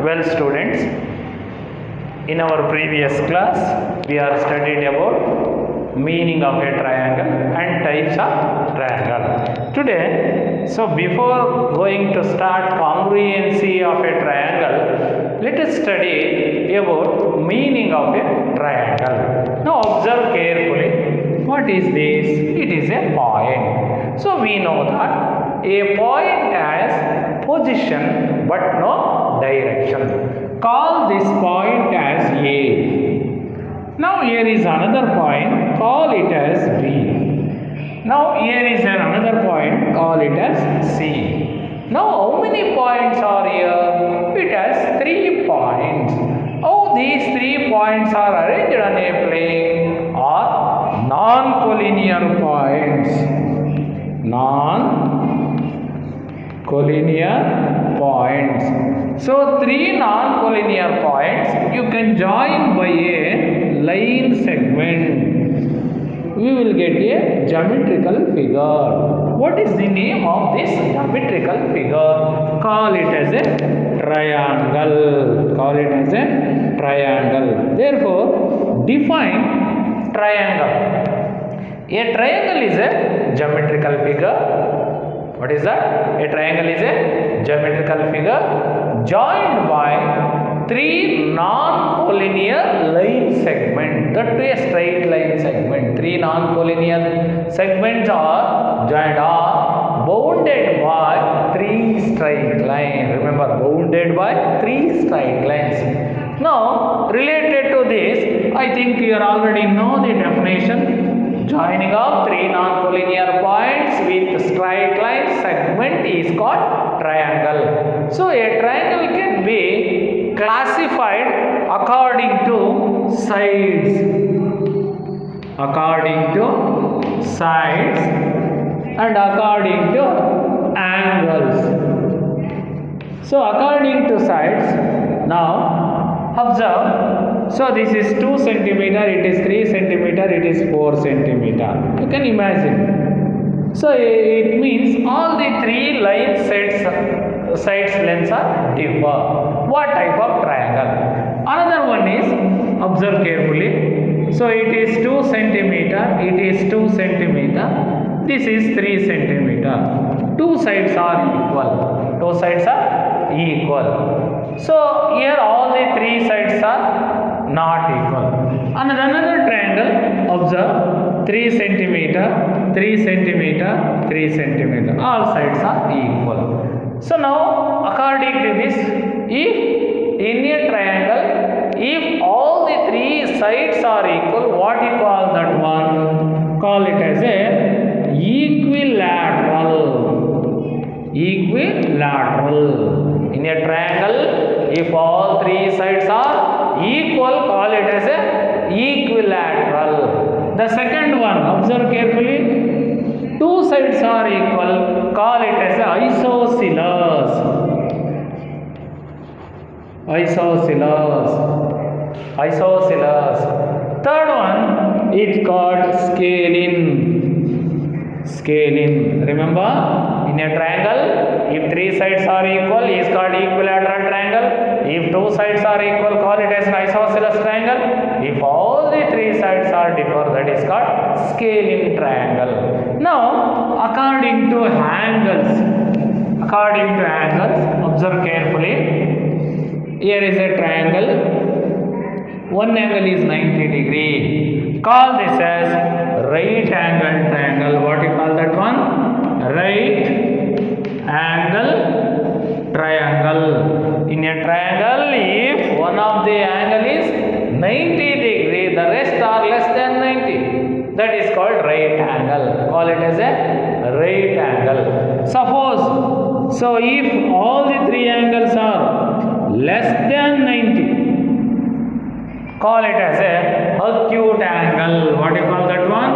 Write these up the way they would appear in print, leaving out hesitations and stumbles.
Well, students, in our previous class, we are studied about meaning of a triangle and types of triangle. Today, so before going to start congruency of a triangle, let us study about meaning of a triangle. Now observe carefully. What is this? It is a point. So we know that a point has position but no direction. Call this point as A. Now here is another point, call it as B. Now here is another point, call it as C. Now how many points are here? It has 3 points. How these 3 points are arranged on a plane are non-collinear points. Non-collinear points. So 3 non-collinear points you can join by a line segment. We will get a geometrical figure. What is the name of this geometrical figure? Call it as a triangle. Call it as a triangle. Therefore, define triangle. A triangle is a geometrical figure. What is that? A triangle is a geometrical figure joined by 3 non-collinear line segments. That to a straight line segment. 3 non-collinear segments are joined or bounded by 3 straight lines. Remember, bounded by 3 straight lines. Now, related to this, I think you already know the definition. Joining of 3 non-collinear points with straight line segment is called triangle. So a triangle can be classified according to sides. According to sides and according to angles. So according to sides, now observe. So this is 2 centimeter, it is 3 centimeter, it is 4 centimeter. You can imagine. So it means all the 3 line sides lengths are differ. What type of triangle? Another one is, observe carefully. So it is 2 centimeter, it is 2 centimeter, this is 3 centimeter. 2 sides are equal. 2 sides are equal. So here all the 3 sides are not equal. Another triangle, observe 3 centimeter, 3 centimeter, 3 centimeter. All sides are equal. So now according to this, if in a triangle, if all the 3 sides are equal, what you call that one? Call it as a equilateral. Equilateral. In a triangle, if all 3 sides are equal, call it as a equilateral. The second one, observe carefully. 2 sides are equal, call it as a isosceles. Isosceles. Isosceles. Third one is called scalene. Scalene. Remember, in a triangle, if 3 sides are equal, is called equilateral triangle. If 2 sides are equal, call it as an isosceles triangle. If all the 3 sides are differ, that is called scalene triangle. Now, according to angles, observe carefully. Here is a triangle. One angle is 90 degree. Call this as right angle triangle. What you call that one? Right angle triangle. In a triangle, if one of the angle is 90 degree, the rest are less than 90. That is called right angle. Call it as a right angle. Suppose, so if all the 3 angles are less than 90, call it as a acute angle. What do you call that one?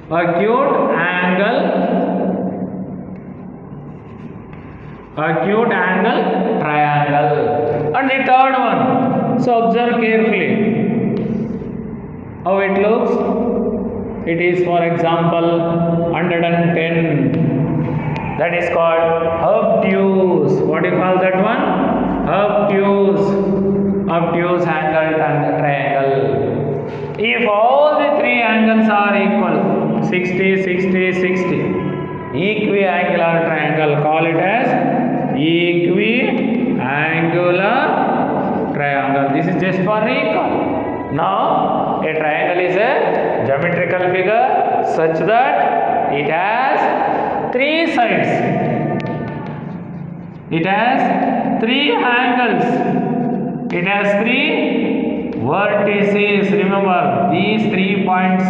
Acute angle triangle. And the third one, so observe carefully how it looks. It is, for example, 110. That is called obtuse. What do you call 60, 60, 60. Equiangular triangle. Call it as equiangular triangle. This is just for recall. Now, a triangle is a geometrical figure such that it has three sides. It has three angles. It has three vertices. Remember, these 3 points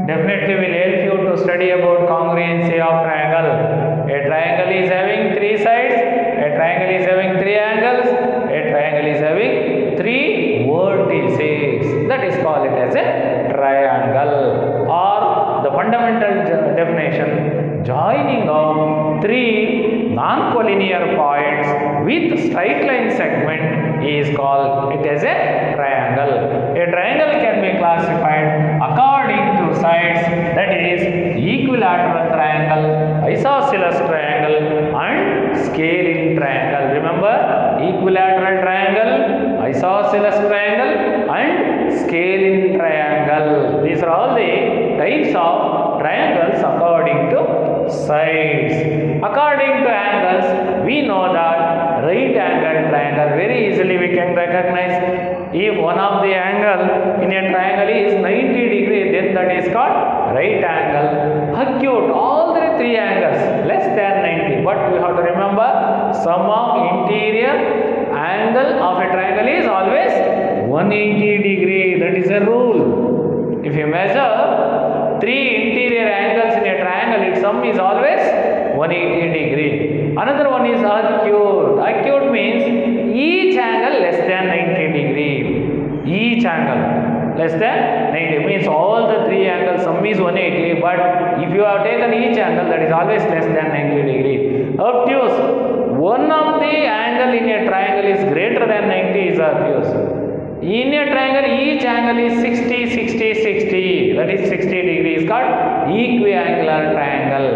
definitely will help you to study about congruency of triangle. A triangle is having three sides. A triangle is having three angles. A triangle is having three vertices. That is called it as a triangle, or the fundamental definition: joining of three non-collinear points with straight line segment is called it as a triangle. A triangle can be classified according to sides, that is equilateral triangle, isosceles triangle and scaling triangle. Remember, equilateral triangle, isosceles triangle and scaling triangle. These are all the types of triangles according to sides. According to angles, we know that right angle triangle, very easily we can recognize. If one of the angle in a triangle is 90 degree, then that is called right angle. Acute, all the three angles less than 90, but we have to remember sum of interior angle of a triangle is always 180 degree. That is a rule. If you measure three interior angles in a triangle, its sum is always 180 degree. Another one is acute. Acute means each angle less than 90 degree. Each angle less than 90 means all the three angles sum is 180, but if you have taken each angle, that is always less than 90 degree. Obtuse, one of the angle in a triangle is greater than 90 is obtuse. In a triangle, each angle is 60, 60, 60. That is 60 degrees, called equiangular triangle.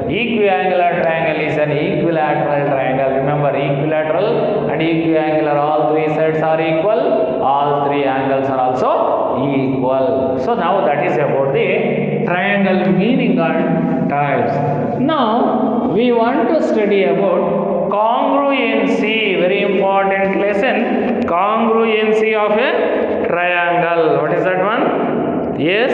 Equiangular triangle is an equilateral triangle. Remember, equilateral and equiangular, all three sides are equal. All three angles are also equal. So now that is about the triangle meaning and types. Now we want to study about congruency. Very important lesson. Congruency of a triangle. What is that one? Yes,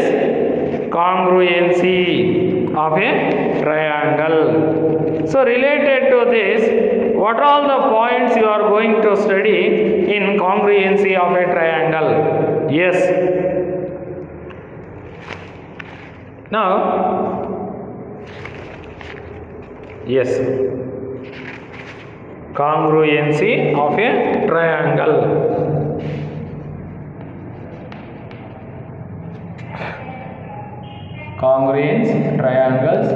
congruency of a triangle. So related to this, what are all the points you are going to study in congruency of a triangle? Yes. Now, yes, congruency of a triangle. Congruence triangles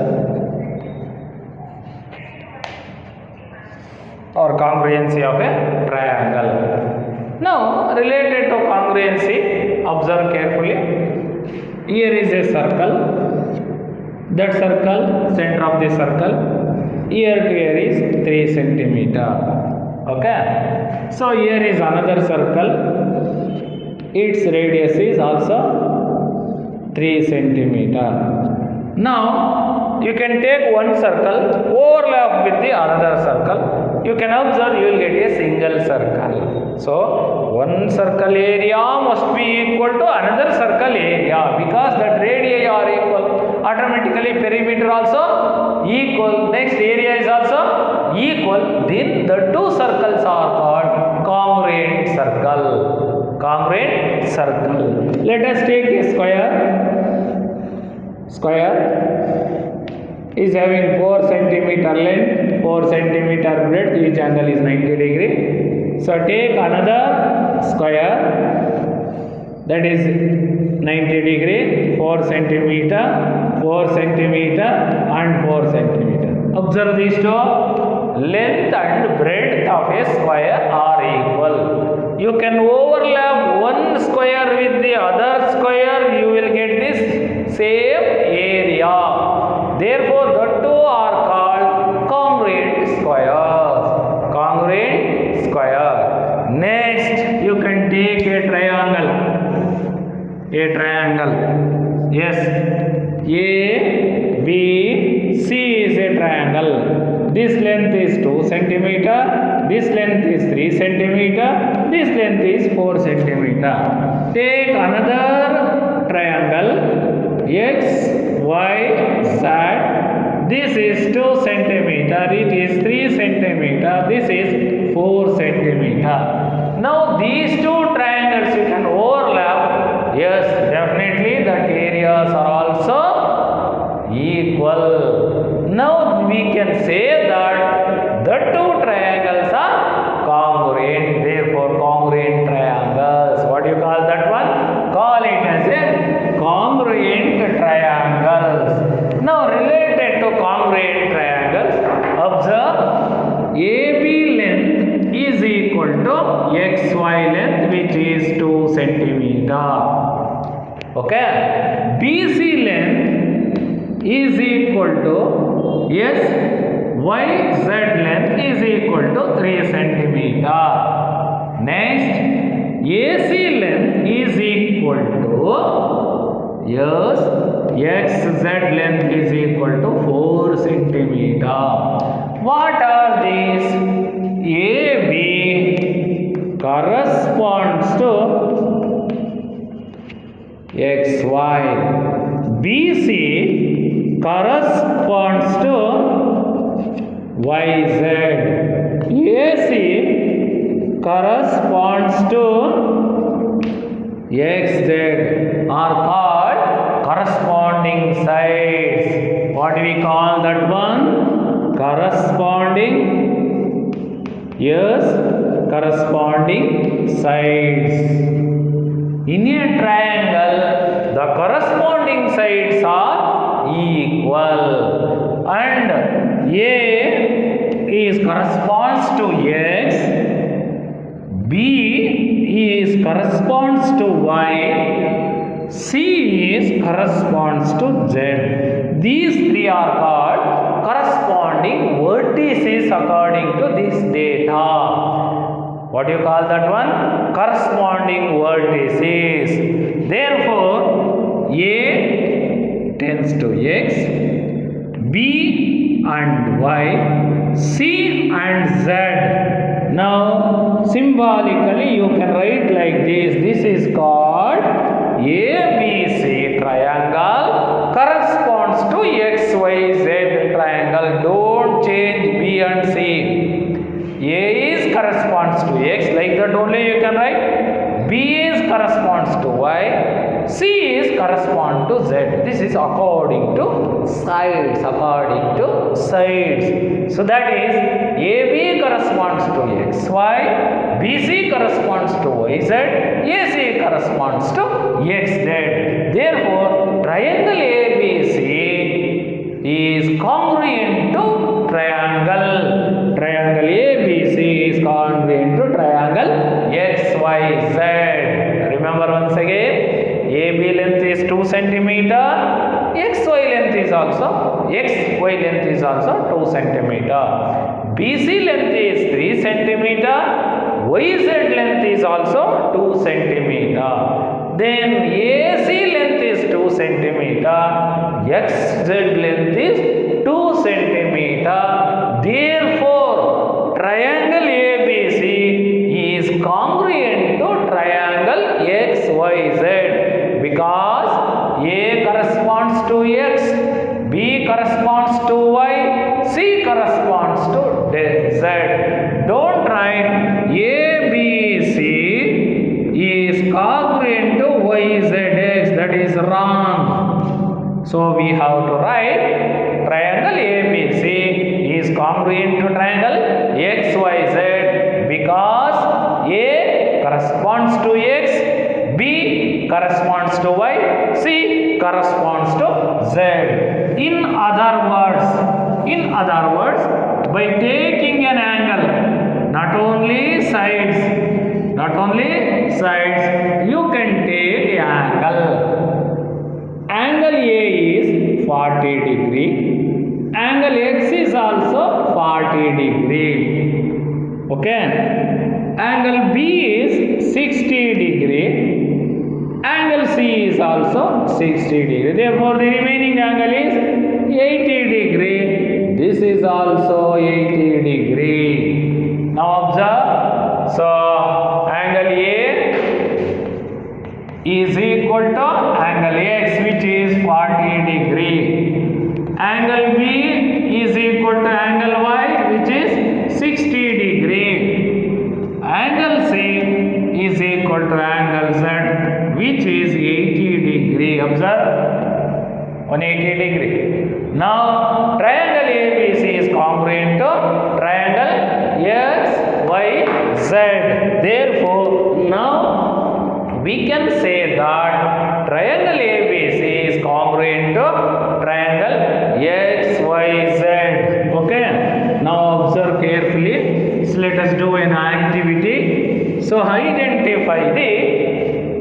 or congruency of a triangle. Now, related to congruency, observe carefully. Here is a circle. That circle, center of the circle, here to here is 3 centimeter. Okay. So here is another circle. Its radius is also 3 centimeter. Now you can take one circle, overlap with the another circle. You can observe, you will get a single circle. So one circle area must be equal to another circle area, because that radii are equal. Automatically perimeter also equal. Next area is also equal. Then the two circles are called congruent circle. Congruent circle. Let us take a square. Square is having 4 centimeter length, 4 centimeter breadth, each angle is 90 degree. So take another square, that is 90 degree, 4 centimeter, 4 centimeter and 4 centimeter. Observe these two. Length and breadth of a square are equal. You can overlap one square with the other square, you will get this same area. Therefore, the two are called congruent squares. Congruent square. Next, you can take a triangle. A triangle. Yes. A, B, this length is 3 centimeter, this length is 4 centimeter. Take another triangle X, Y, Z. This is 2 centimeter, it is 3 centimeter, this is 4 centimeter. Now these two triangles you can overlap. Yes, definitely that areas are also equal. Now we can say that the two triangles are congruent, therefore congruent triangles. What do you call that one? Call it as a congruent triangles. Now related to congruent triangles, observe AB length is equal to XY length, which is 2 centimeter. Okay. BC length is equal to YZ length is equal to 3 centimeter. Next, AC length is equal to XZ length is equal to 4 centimeter. What are these? AB corresponds to XY. BC corresponds to YZ. AC corresponds to XZ are called corresponding sides. What do we call that one? Corresponding. Yes, corresponding sides. In a triangle, the corresponding sides are equal, and A is corresponds to X, B is corresponds to Y, C is corresponds to Z. These three are called corresponding vertices according to this data. What do you call that one? Corresponding vertices. Therefore, A tends to X, B and Y, C and Z. Now, symbolically you can write like this. This is called ABC triangle corresponds to XYZ triangle. Don't change B and C. A is corresponds to X, like that only you can write. B is corresponds to Y, C is correspond to Z. This is according to sides, according to sides. So that is AB corresponds to XY, BC corresponds to YZ, AC corresponds to XZ. Therefore, triangle ABC is congruent to triangle. Triangle ABC is congruent to triangle XYZ. Remember once again, AB length is 2 centimeter, XY length is also 2 centimeter. BC length is 3 centimeter, YZ length is also 2 centimeter. Then AC length is 2 centimeter, XZ length is 2 centimeter. Therefore, triangle ABC is congruent to triangle XYZ because A corresponds to X, B corresponds to Y, C corresponds to Z. Don't write ABC is congruent to YZX. That is wrong. So we have to write triangle ABC is congruent to triangle XYZ because A corresponds to X, B corresponds to Y, C corresponds to Z. In other words, by taking an angle, not only sides, you can take angle. Angle A is 40 degree. Angle X is also 40 degree. Okay. Angle B is 60 degree. Angle C is also 60 degree. Therefore, the remaining angle is 80 degree. This is also 80 degree. Now observe. So angle A is equal to angle X, which is 40 degree. Angle B is equal to angle Y, which is 60 degree. Angle C is equal to angle Z, which is 80 degree. Observe, 180 degree. Now triangle ABC is congruent to triangle XYZ. Therefore, now we can say that triangle ABC is congruent to triangle XYZ. Okay. Now observe carefully. So let us do an activity. So identify the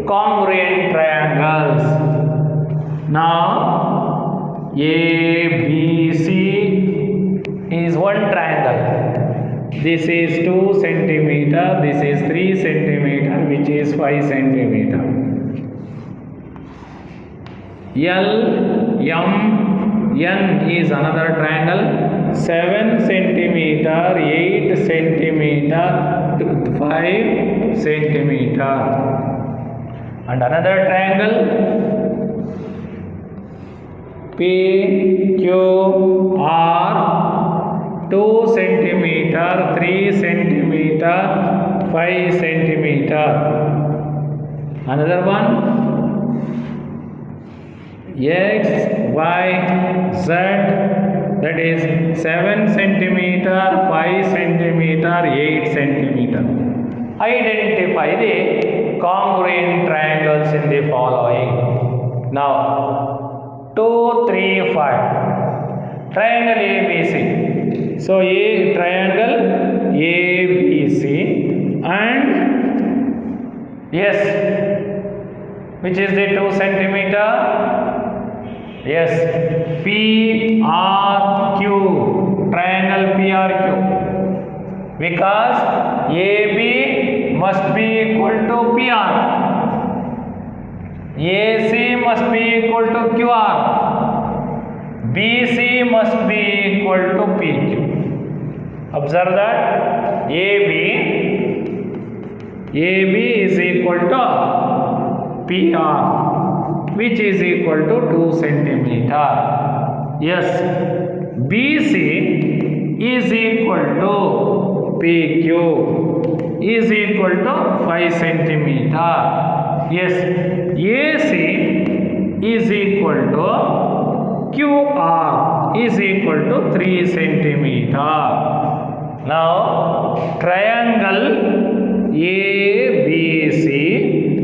congruent triangles. Now ABC is one triangle. This is 2 centimeter. This is 3 centimeter, which is 5 centimeter. LMN is another triangle. 7 centimeter, 8 centimeter, 5 centimeter. And another triangle PQR, 2 centimeter, 3 centimeter, 5 centimeter. Another one XYZ, that is 7 centimeter, 5 centimeter, 8 centimeter. Identify the congruent triangles in the following. Now 2, 3, 5. Triangle ABC. So A triangle ABC and yes, which is the 2 centimeter. Yes, PRQ, triangle PRQ, because AB must be equal to PR, AC must be equal to QR, BC must be equal to PQ. Observe that AB is equal to PR, which is equal to 2 centimeter. Yes, BC is equal to PQ is equal to 5 centimeter. Yes, AC is equal to QR is equal to 3 centimeter. Now triangle ABC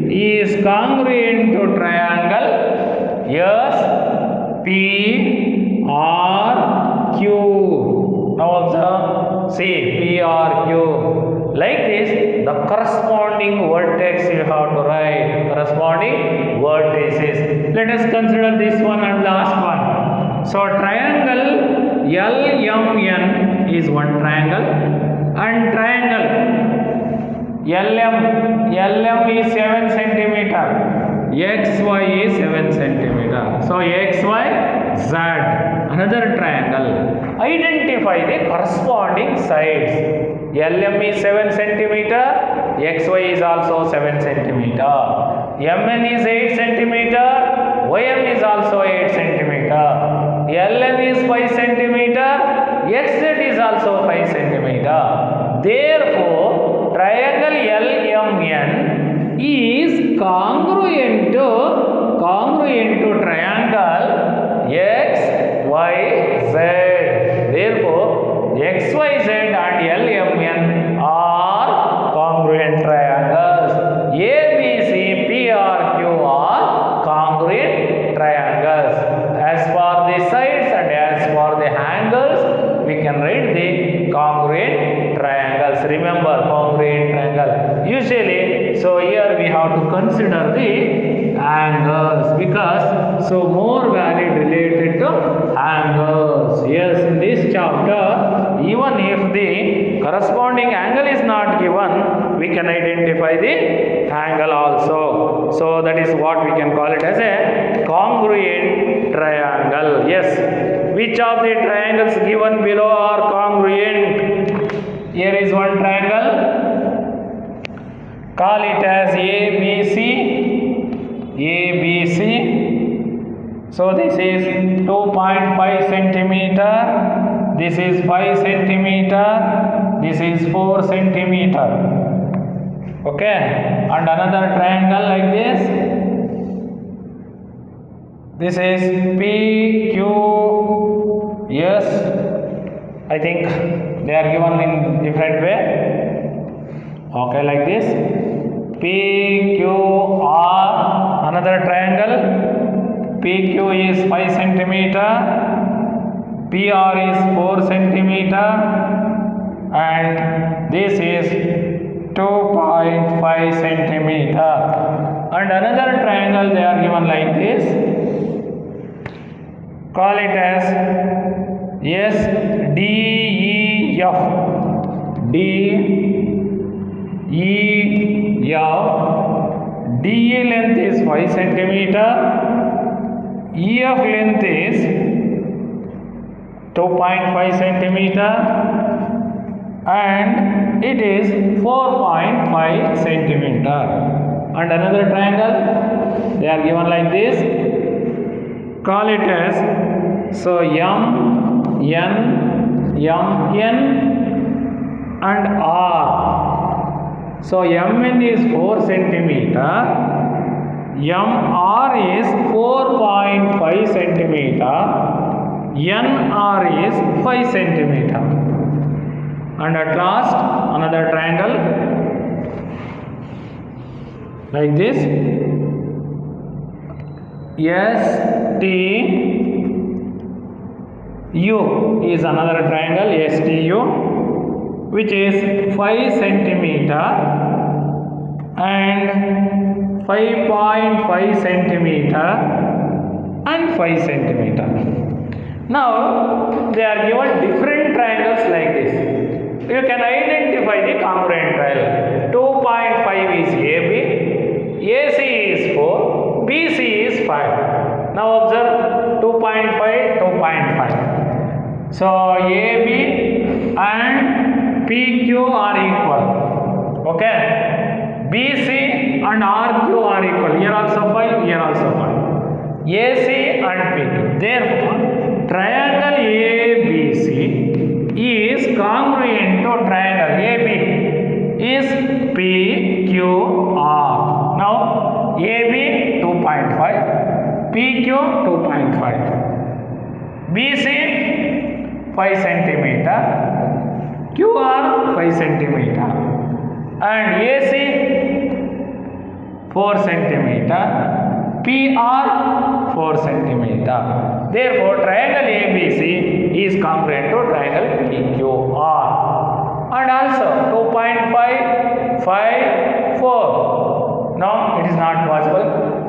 is congruent to triangle SPRQ. Now observe, see PRQ. Like this, the corresponding vertex you have to write. Corresponding vertices. Let us consider this one and last one. So triangle LMN is one triangle, and triangle LM is 7 centimeter, XY is 7 centimeter. So XYZ, another triangle. Identify the corresponding sides. LM is 7 centimeter, XY is also 7 centimeter. MN is 8 centimeter, YM is also 8 centimeter. LN is 5 centimeter, XZ is also 5 centimeter. Therefore, triangle LMN is congruent to triangle XYZ. Therefore, XYZ and LMN are congruent triangles. ABC, PRQ are congruent triangles. As for the sides and as for the angles, we can write the congruent triangles. Remember, congruent triangle. Usually, so here we have to consider the angles, because so more valid related to angles. Yes, in this chapter, even if the corresponding angle is not given, we can identify the angle also. So that is what we can call it as a congruent triangle. Yes, which of the triangles given below are congruent? Here is one triangle. Call it as ABC. ABC. So this is 2.5 centimeter. This is 5 centimeter. This is 4 centimeter. Okay. And another triangle like this. This is PQS. I think they are given in different way. Okay, like this. PQR. Another triangle. PQ is 5 centimeter. PR is 4 centimeter. And this is 2.5 centimeter. And another triangle they are given like this. Call it as SDEF. DEF. DE length is 5 centimeter. EF length is 2.5 centimeter. And it is 4.5 centimeter. And another triangle they are given like this. Call it as MN and R. So MN is 4 centimeter. MR is 4.5 centimeter. NR is 5 centimeter. And at last another triangle like this. STU is another triangle. STU, which is 5 centimeter and 5.5 centimeter and 5 centimeter. Now they are given different triangles like this. You can identify the congruent triangle. 2.5 is AB, AC is 4, BC is 5. Now observe 2.5, 2.5. So AB and PQ are equal. Okay. BC and RQ are equal. Here also 5, here also 5. AC and PQ. Therefore, triangle ABC is congruent to triangle AB is PQR. Now AB 2.5, PQ 2.5, BC 5 centimeter, QR 5 centimeter, and AC 4 centimeter, PR 4 centimeter. Therefore, triangle ABC is congruent to triangle PQR. And also 2.5, 5, 4. No, it is not possible.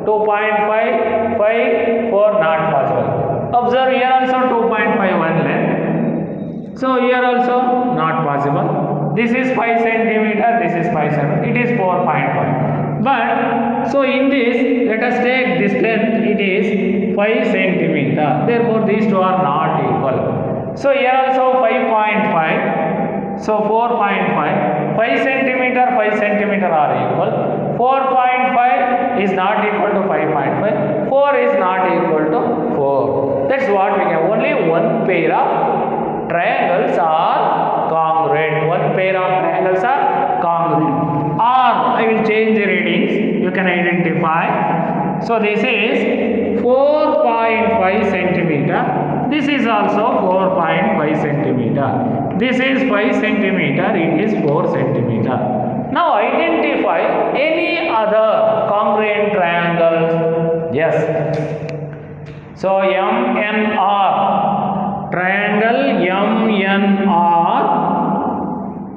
2.5, 5, 4 not possible. Observe here also 2.5 one length. So here also not possible. This is 5 centimeter, this is 5 centimeter. It is 4.5. But so in this, let us take this length. It is 5 centimeter. Therefore, these two are not equal. So here also 5.5. So 4.5. 5 centimeter, 5 centimeter are equal. 4.5 is not equal to 5.5. 4 is not equal to 4. That's what we can. Only one pair of triangles are congruent. One pair of triangles are congruent. Or I will change the readings. You can identify. So this is 4.5 centimeter. This is also 4.5 centimeter. This is 5 centimeter. It is 4 centimeter. Now identify any other congruent triangles. Yes. So MNR. Triangle MNR.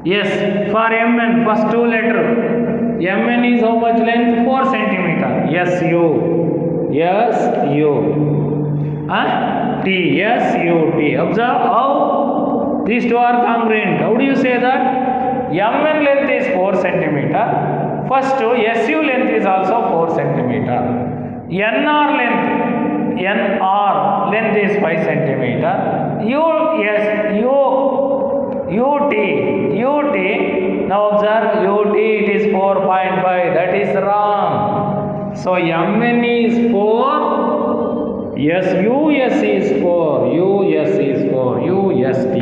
Yes. For MN, first two letter. MN is how much length? 4 centimeter. SU. T. SUT. Observe how these two are congruent. How do you say that? MN length is 4 centimeter. First SU length is also 4 centimeter. NR length is 5 centimeter. UT. UT. Now observe UT, it is 4.5. That is wrong. So MN is 4. Yes, US is 4. US is 4. UST.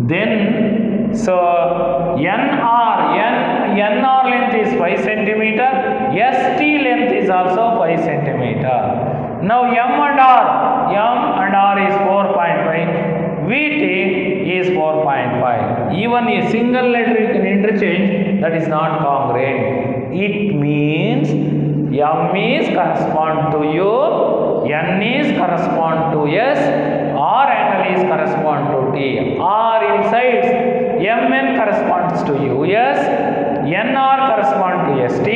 Then, so NR length is 5 centimeter. ST length is also 5 centimeter. Now M and R is 4.5. VT is 4.5. Even a single letter you can interchange, that is not congruent. It means M is correspond to U, N is correspond to S, R angle is correspond to T. R in sides, MN corresponds to US, NR correspond to ST,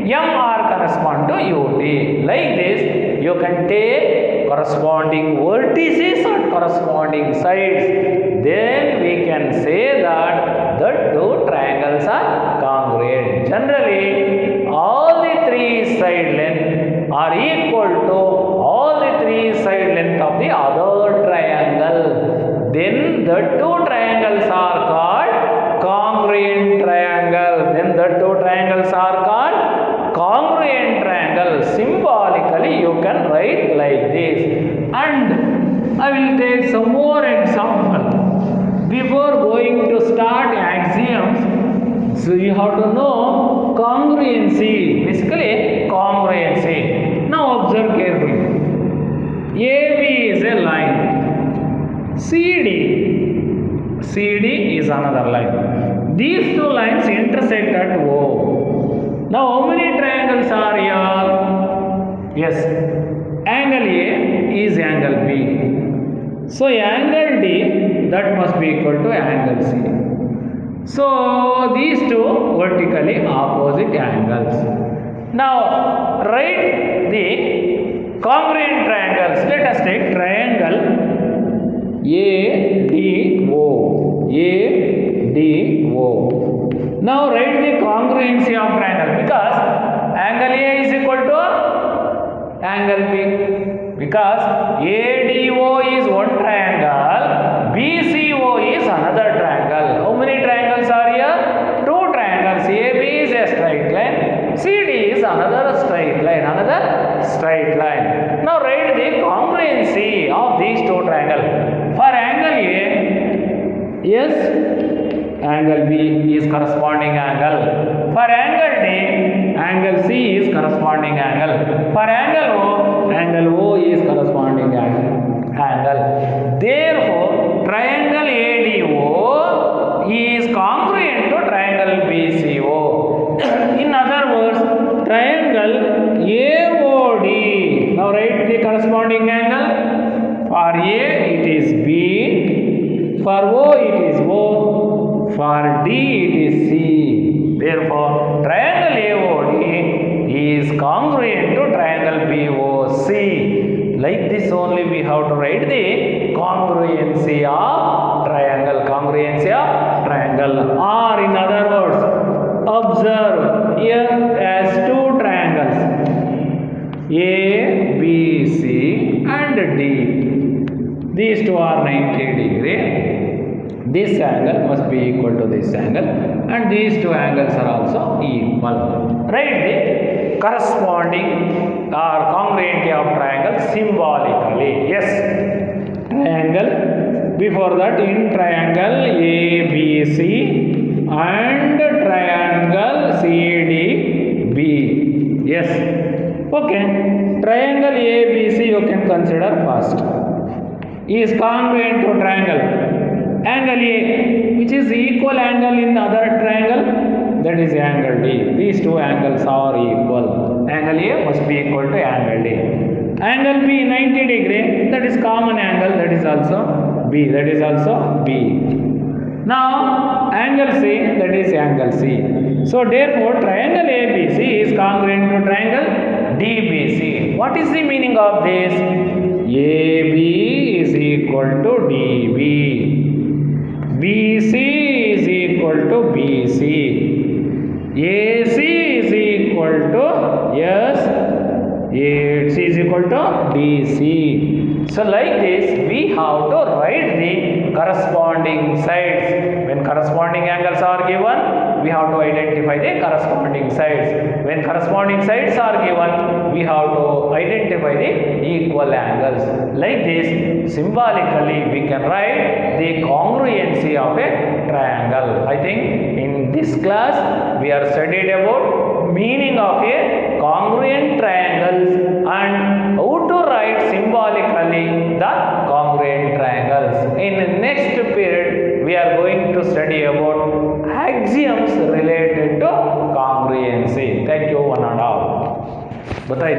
MR correspond to UT. Like this, you can take corresponding vertices and corresponding sides. Then we can say that the two triangles are congruent. Generally, all the three side length are equal to all the three side length of the other triangle. Then the two triangles are called congruent triangle. Then the two triangles are called congruent triangle. Symbolically you can write like this. And I will take some more example. Before going to start axioms, so you have to know congruency. Basically congruency. Now observe carefully. AB is a line. CD is another line. These two lines intersect at O. Now how many triangles are here? Yes, angle A is angle B. So angle D, that must be equal to angle C. So these two vertically opposite angles. Now write the congruent triangles. Let us take triangle ADO. ADO. Now write the congruency of triangle, because angle A is equal to angle B. Because ADO is one triangle, BCO is another triangle. How many triangles are here? Two triangles. AB is a straight line, CD is another straight line. Now write the congruency of these two triangles. For angle A, yes, angle B is corresponding angle. For angle D, angle C is corresponding angle. For angle O is corresponding angle. Therefore, triangle ADO is congruent to triangle BCO. In other words, triangle AOD. Now write the corresponding angle. For A it is B, for O it is O, for D it is C. Therefore, triangle AOD is congruent to triangle BOC. Like this only we have to write the congruency of triangle. Or in other words, observe here as two triangles A, B, C and D. These two are 90 degree. This angle must be equal to this angle, and these two angles are also equal. Write the corresponding or congruency of triangle symbolically. Yes, triangle. Before that, in triangle ABC and triangle CDB. Yes. Okay. Triangle ABC you can consider first. Is congruent to triangle angle A, which is equal angle in other triangle, that is angle D. These two angles are equal. Angle A must be equal to angle D. Angle B 90 degree, that is common angle, that is also B. Now angle C, that is angle C. So therefore triangle ABC is congruent to triangle DBC. What is the meaning of this? AB is equal to DB. BC is equal to BC. AC is equal to AC is equal to DC. So like this, we have to write the corresponding sides. When corresponding angles are given, we have to identify the corresponding sides. When corresponding sides are given, we have to identify the equal angles. Like this, symbolically we can write the congruency of a triangle. I think in this class we are studied about meaning of a congruent triangles and how to write symbolically the congruent triangles. In the next period, we are going to study about axioms related to congruency. Thank you, one and all. बताइए।